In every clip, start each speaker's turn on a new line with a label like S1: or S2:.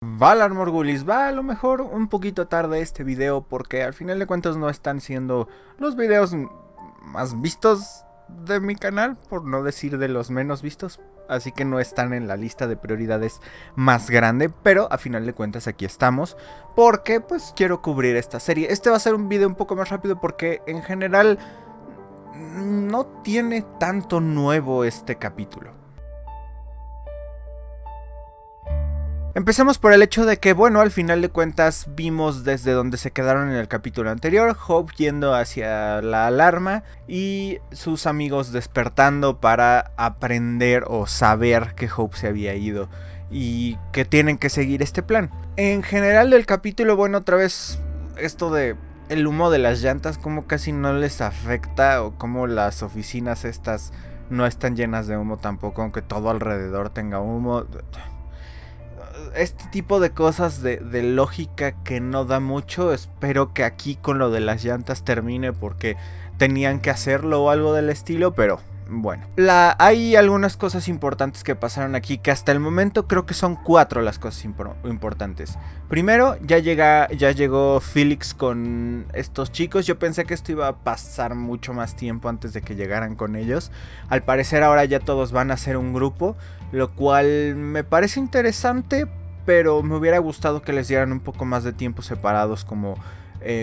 S1: Valar Morgulis, va a lo mejor un poquito tarde este video porque al final de cuentas no están siendo los videos más vistos de mi canal, por no decir de los menos vistos, así que no están en la lista de prioridades más grande, pero a final de cuentas aquí estamos porque pues quiero cubrir esta serie. Este va a ser un video un poco más rápido porque en general no tiene tanto nuevo este capítulo. Empecemos por el hecho de que, bueno, al final de cuentas vimos desde donde se quedaron en el capítulo anterior, Hope yendo hacia la alarma y sus amigos despertando para aprender o saber que Hope se había ido y que tienen que seguir este plan. En general del capítulo, bueno, otra vez esto de el humo de las llantas como casi no les afecta, o como las oficinas estas no están llenas de humo tampoco, aunque todo alrededor tenga humo. Este tipo de cosas de lógica que no da mucho. Espero que aquí con lo de las llantas termine porque tenían que hacerlo o algo del estilo, pero bueno. Hay algunas cosas importantes que pasaron aquí, que hasta el momento creo que son 4 las cosas importantes. Primero, ya llegó Felix con estos chicos. Yo pensé que esto iba a pasar mucho más tiempo antes de que llegaran con ellos. Al parecer ahora ya todos van a ser un grupo, lo cual me parece interesante, pero me hubiera gustado que les dieran un poco más de tiempo separados como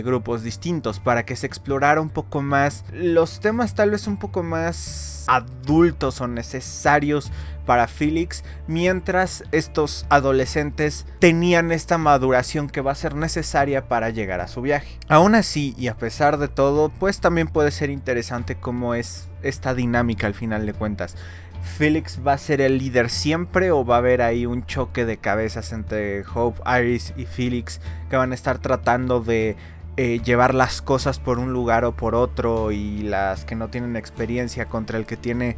S1: grupos distintos para que se explorara un poco más los temas, tal vez un poco más adultos o necesarios para Felix, mientras estos adolescentes tenían esta maduración que va a ser necesaria para llegar a su viaje. Aún así, y a pesar de todo, pues también puede ser interesante cómo es esta dinámica al final de cuentas. ¿Felix va a ser el líder siempre o va a haber ahí un choque de cabezas entre Hope, Iris y Felix que van a estar tratando de llevar las cosas por un lugar o por otro, y las que no tienen experiencia contra el que tiene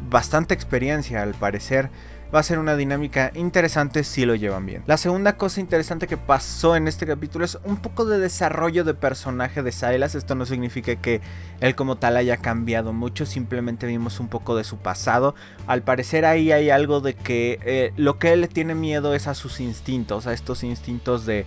S1: bastante experiencia al parecer? Va a ser una dinámica interesante si lo llevan bien. La segunda cosa interesante que pasó en este capítulo es un poco de desarrollo de personaje de Silas. Esto no significa que él como tal haya cambiado mucho, simplemente vimos un poco de su pasado. Al parecer ahí hay algo de que lo que él le tiene miedo es a sus instintos, a estos instintos de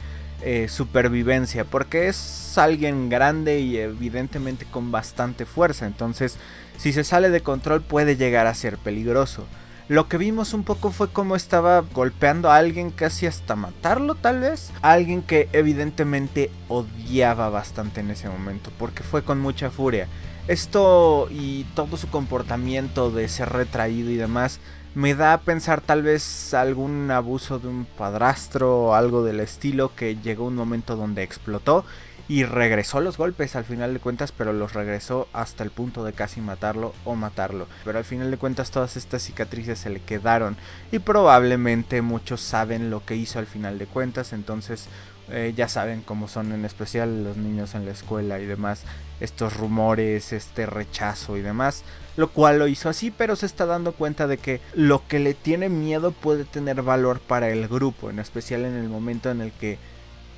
S1: supervivencia, porque es alguien grande y evidentemente con bastante fuerza. Entonces, si se sale de control puede llegar a ser peligroso. Lo que vimos un poco fue cómo estaba golpeando a alguien casi hasta matarlo, tal vez. A alguien que evidentemente odiaba bastante en ese momento, porque fue con mucha furia. Esto y todo su comportamiento de ser retraído y demás me da a pensar tal vez algún abuso de un padrastro o algo del estilo, que llegó un momento donde explotó y regresó los golpes al final de cuentas, pero los regresó hasta el punto de casi matarlo o matarlo. Pero al final de cuentas todas estas cicatrices se le quedaron y probablemente muchos saben lo que hizo al final de cuentas. Entonces ya saben cómo son, en especial los niños en la escuela y demás, estos rumores, este rechazo y demás, lo cual lo hizo así, pero se está dando cuenta de que lo que le tiene miedo puede tener valor para el grupo, en especial en el momento en el que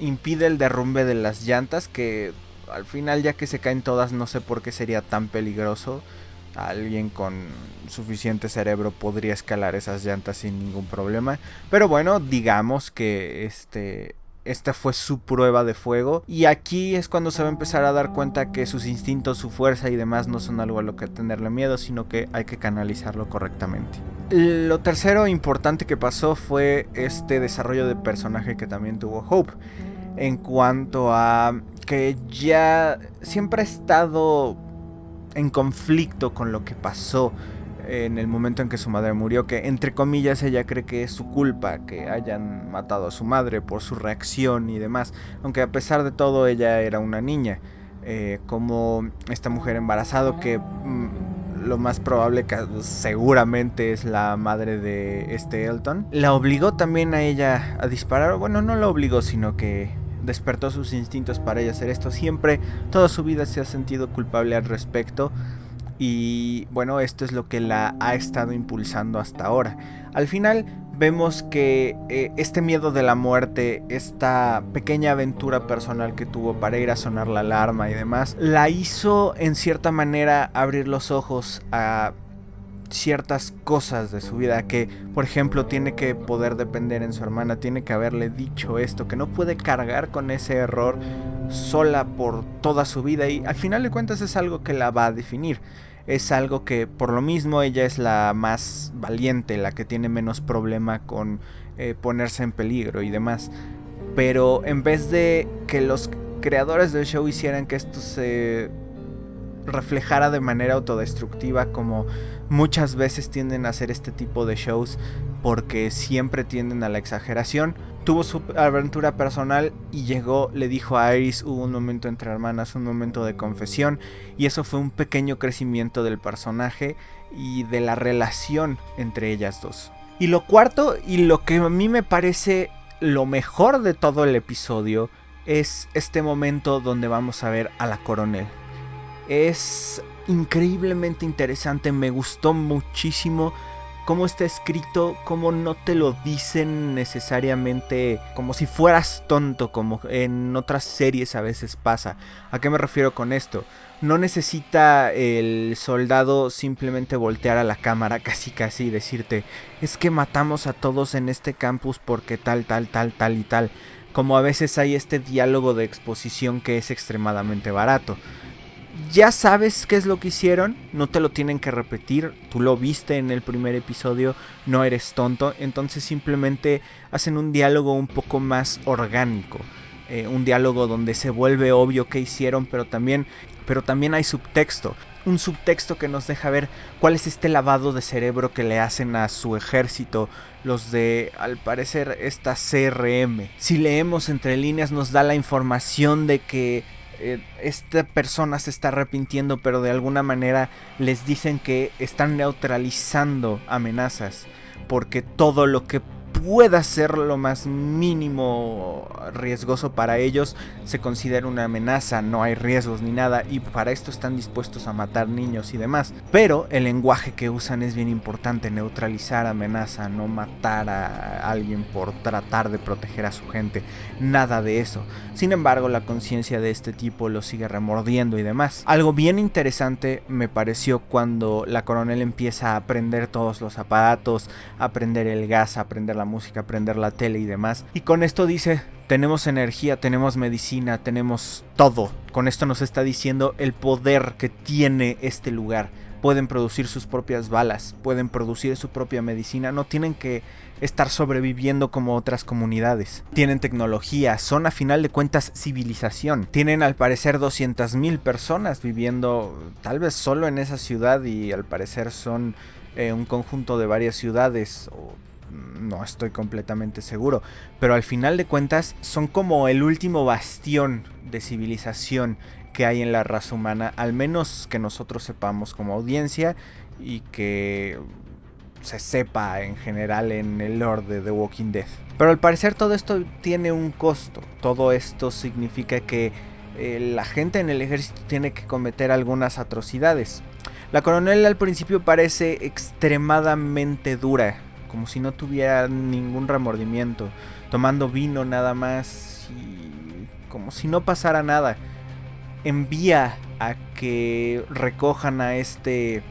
S1: impide el derrumbe de las llantas, que al final, ya que se caen todas, no sé por qué sería tan peligroso. Alguien con suficiente cerebro podría escalar esas llantas sin ningún problema, pero bueno, digamos que esta fue su prueba de fuego, y aquí es cuando se va a empezar a dar cuenta que sus instintos, su fuerza y demás no son algo a lo que tenerle miedo, sino que hay que canalizarlo correctamente. Lo tercero importante que pasó fue este desarrollo de personaje que también tuvo Hope, en cuanto a que ya siempre ha estado en conflicto con lo que pasó en el momento en que su madre murió, que entre comillas ella cree que es su culpa que hayan matado a su madre por su reacción y demás, aunque a pesar de todo ella era una niña, como esta mujer embarazada que lo más probable que seguramente es la madre de este Elton, la obligó también a ella a disparar. Bueno, no la obligó, sino que despertó sus instintos para ella hacer esto. Siempre, toda su vida se ha sentido culpable al respecto, y bueno, esto es lo que la ha estado impulsando hasta ahora. Al final vemos que este miedo de la muerte, esta pequeña aventura personal que tuvo para ir a sonar la alarma y demás, la hizo en cierta manera abrir los ojos a ciertas cosas de su vida, que por ejemplo tiene que poder depender en su hermana, tiene que haberle dicho esto, que no puede cargar con ese error sola por toda su vida, y al final de cuentas es algo que la va a definir. Es algo que por lo mismo ella es la más valiente, la que tiene menos problema con ponerse en peligro y demás. Pero en vez de que los creadores del show hicieran que esto se reflejara de manera autodestructiva, como muchas veces tienden a hacer este tipo de shows, porque siempre tienden a la exageración, tuvo su aventura personal y llegó, le dijo a Iris, hubo un momento entre hermanas, un momento de confesión, y eso fue un pequeño crecimiento del personaje y de la relación entre ellas dos. Y lo cuarto, y lo que a mí me parece lo mejor de todo el episodio, es este momento donde vamos a ver a la coronel. Es increíblemente interesante, me gustó muchísimo cómo está escrito, cómo no te lo dicen necesariamente como si fueras tonto, como en otras series a veces pasa. ¿A qué me refiero con esto? No necesita el soldado simplemente voltear a la cámara casi y decirte: es que matamos a todos en este campus porque tal y tal. Como a veces hay este diálogo de exposición que es extremadamente barato. Ya sabes qué es lo que hicieron, no te lo tienen que repetir, tú lo viste en el primer episodio, no eres tonto, entonces simplemente hacen un diálogo un poco más orgánico, un diálogo donde se vuelve obvio qué hicieron, pero también hay subtexto, un subtexto que nos deja ver cuál es este lavado de cerebro que le hacen a su ejército, los de, al parecer, esta CRM. Si leemos entre líneas nos da la información de que esta persona se está arrepintiendo, pero de alguna manera les dicen que están neutralizando amenazas, porque todo lo que pueda ser lo más mínimo riesgoso para ellos se considera una amenaza, no hay riesgos ni nada, y para esto están dispuestos a matar niños y demás. Pero el lenguaje que usan es bien importante: neutralizar amenaza, no matar a alguien por tratar de proteger a su gente, nada de eso. Sin embargo, la conciencia de este tipo lo sigue remordiendo y demás. Algo bien interesante me pareció cuando la coronel empieza a aprender todos los aparatos, a aprender el gas, a aprender la música, a aprender la tele y demás. Y con esto dice: tenemos energía, tenemos medicina, tenemos todo. Con esto nos está diciendo el poder que tiene este lugar. Pueden producir sus propias balas, pueden producir su propia medicina, no tienen que estar sobreviviendo como otras comunidades. Tienen tecnología, son a final de cuentas civilización. Tienen al parecer 200,000 personas viviendo tal vez solo en esa ciudad, y al parecer son un conjunto de varias ciudades, no estoy completamente seguro, pero al final de cuentas son como el último bastión de civilización que hay en la raza humana, al menos que nosotros sepamos como audiencia y que se sepa en general en el lore de The Walking Dead. Pero al parecer todo esto tiene un costo, todo esto significa que la gente en el ejército tiene que cometer algunas atrocidades. La coronel al principio parece extremadamente dura, como si no tuviera ningún remordimiento, tomando vino nada más y como si no pasara nada. Envía a que recojan a este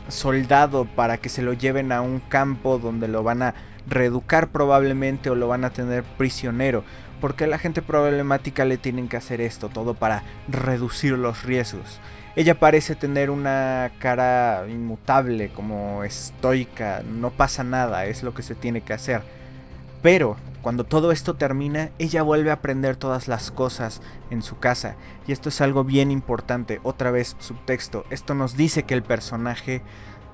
S1: soldado para que se lo lleven a un campo donde lo van a reeducar probablemente, o lo van a tener prisionero, porque a la gente problemática le tienen que hacer esto, todo para reducir los riesgos. Ella parece tener una cara inmutable, como estoica, no pasa nada, es lo que se tiene que hacer. Pero cuando todo esto termina, ella vuelve a aprender todas las cosas en su casa. Y esto es algo bien importante, otra vez subtexto. Esto nos dice que el personaje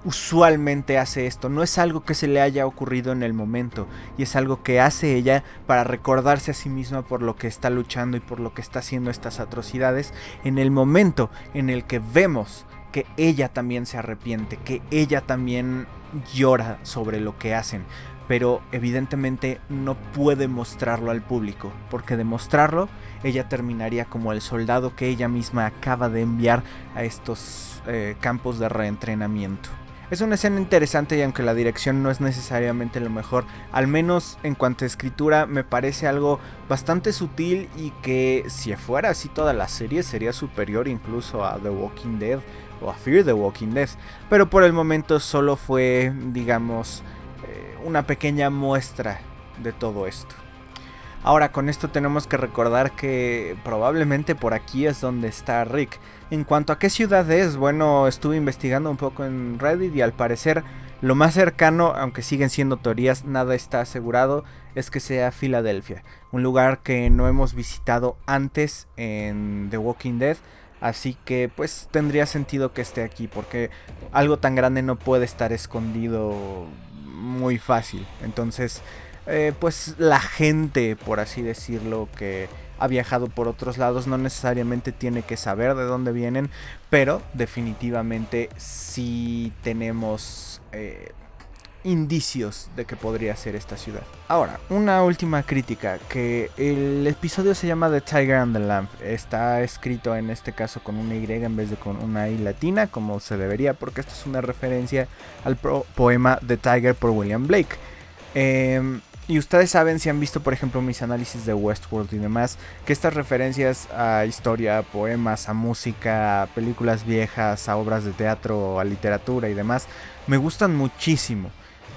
S1: usualmente hace esto, no es algo que se le haya ocurrido en el momento, y es algo que hace ella para recordarse a sí misma por lo que está luchando y por lo que está haciendo estas atrocidades, en el momento en el que vemos que ella también se arrepiente, que ella también llora sobre lo que hacen, pero evidentemente no puede mostrarlo al público, porque de mostrarlo ella terminaría como el soldado que ella misma acaba de enviar a estos campos de reentrenamiento. Es una escena interesante, y aunque la dirección no es necesariamente lo mejor, al menos en cuanto a escritura me parece algo bastante sutil, y que si fuera así toda la serie sería superior incluso a The Walking Dead o a Fear the Walking Dead, pero por el momento solo fue, digamos, una pequeña muestra de todo esto. Ahora, con esto tenemos que recordar que probablemente por aquí es donde está Rick. En cuanto a qué ciudad es, bueno, estuve investigando un poco en Reddit y al parecer lo más cercano, aunque siguen siendo teorías, nada está asegurado, es que sea Filadelfia, un lugar que no hemos visitado antes en The Walking Dead, así que pues tendría sentido que esté aquí, porque algo tan grande no puede estar escondido muy fácil. Entonces, pues la gente, por así decirlo, que ha viajado por otros lados no necesariamente tiene que saber de dónde vienen, pero definitivamente sí tenemos indicios de que podría ser esta ciudad. Ahora, una última crítica, que el episodio se llama The Tiger and the Lamb, está escrito en este caso con una Y en vez de con una I latina, como se debería, porque esto es una referencia al poema The Tiger por William Blake. Y ustedes saben, si han visto por ejemplo mis análisis de Westworld y demás, que estas referencias a historia, a poemas, a música, a películas viejas, a obras de teatro, a literatura y demás, me gustan muchísimo,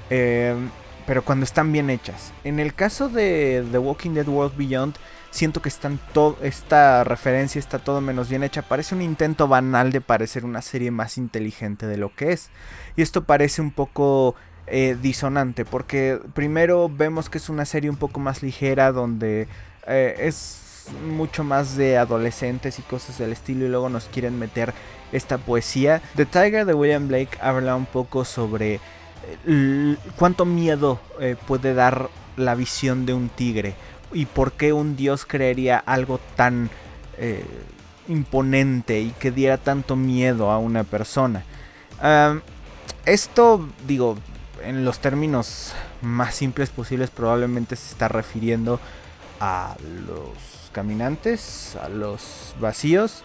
S1: pero cuando están bien hechas. En el caso de The Walking Dead World Beyond, siento que esta referencia está todo menos bien hecha. Parece un intento banal de parecer una serie más inteligente de lo que es, y esto parece un poco disonante, porque primero vemos que es una serie un poco más ligera, donde es mucho más de adolescentes y cosas del estilo, y luego nos quieren meter esta poesía. The Tiger de William Blake habla un poco sobre cuánto miedo puede dar la visión de un tigre, y por qué un dios crearía algo tan imponente y que diera tanto miedo a una persona. Esto, digo, en los términos más simples posibles, probablemente se está refiriendo a los caminantes, a los vacíos,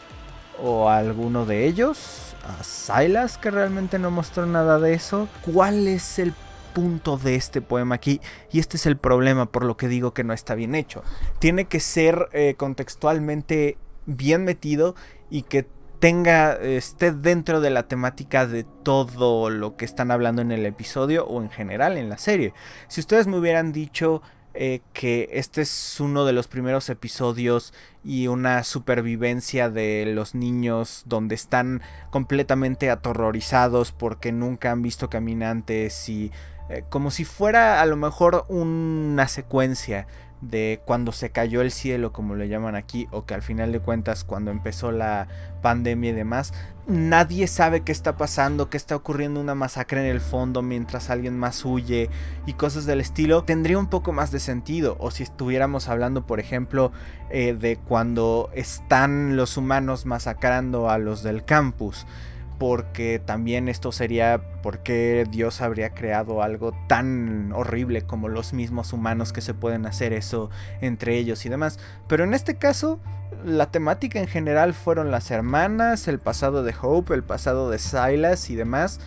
S1: o a alguno de ellos, a Silas, que realmente no mostró nada de eso. ¿Cuál es el punto de este poema aquí? Y este es el problema, por lo que digo que no está bien hecho. Tiene que ser contextualmente bien metido y que esté dentro de la temática de todo lo que están hablando en el episodio o en general en la serie. Si ustedes me hubieran dicho que este es uno de los primeros episodios y una supervivencia de los niños donde están completamente aterrorizados porque nunca han visto caminantes, y como si fuera a lo mejor una secuencia de cuando se cayó el cielo, como le llaman aquí, o que al final de cuentas cuando empezó la pandemia y demás, nadie sabe qué está pasando, que está ocurriendo una masacre en el fondo mientras alguien más huye y cosas del estilo, tendría un poco más de sentido. O si estuviéramos hablando, por ejemplo, de cuando están los humanos masacrando a los del campus, porque también esto sería porque Dios habría creado algo tan horrible como los mismos humanos que se pueden hacer eso entre ellos y demás. Pero en este caso, la temática en general fueron las hermanas, el pasado de Hope, el pasado de Silas y demás.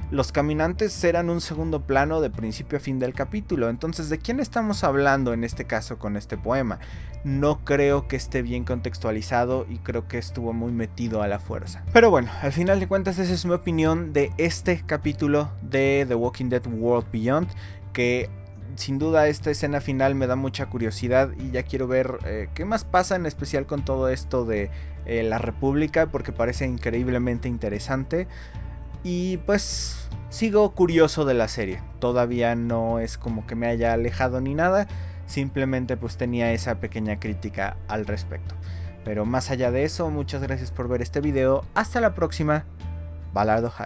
S1: Los caminantes eran un segundo plano de principio a fin del capítulo. Entonces, ¿de quién estamos hablando en este caso con este poema? No creo que esté bien contextualizado y creo que estuvo muy metido a la fuerza. Pero bueno, al final de cuentas esa es mi opinión de este capítulo de The Walking Dead World Beyond, que sin duda esta escena final me da mucha curiosidad y ya quiero ver qué más pasa, en especial con todo esto de la República, porque parece increíblemente interesante. Y pues sigo curioso de la serie. Todavía no es como que me haya alejado ni nada. Simplemente pues tenía esa pequeña crítica al respecto. Pero más allá de eso, muchas gracias por ver este video. Hasta la próxima. Balardo High.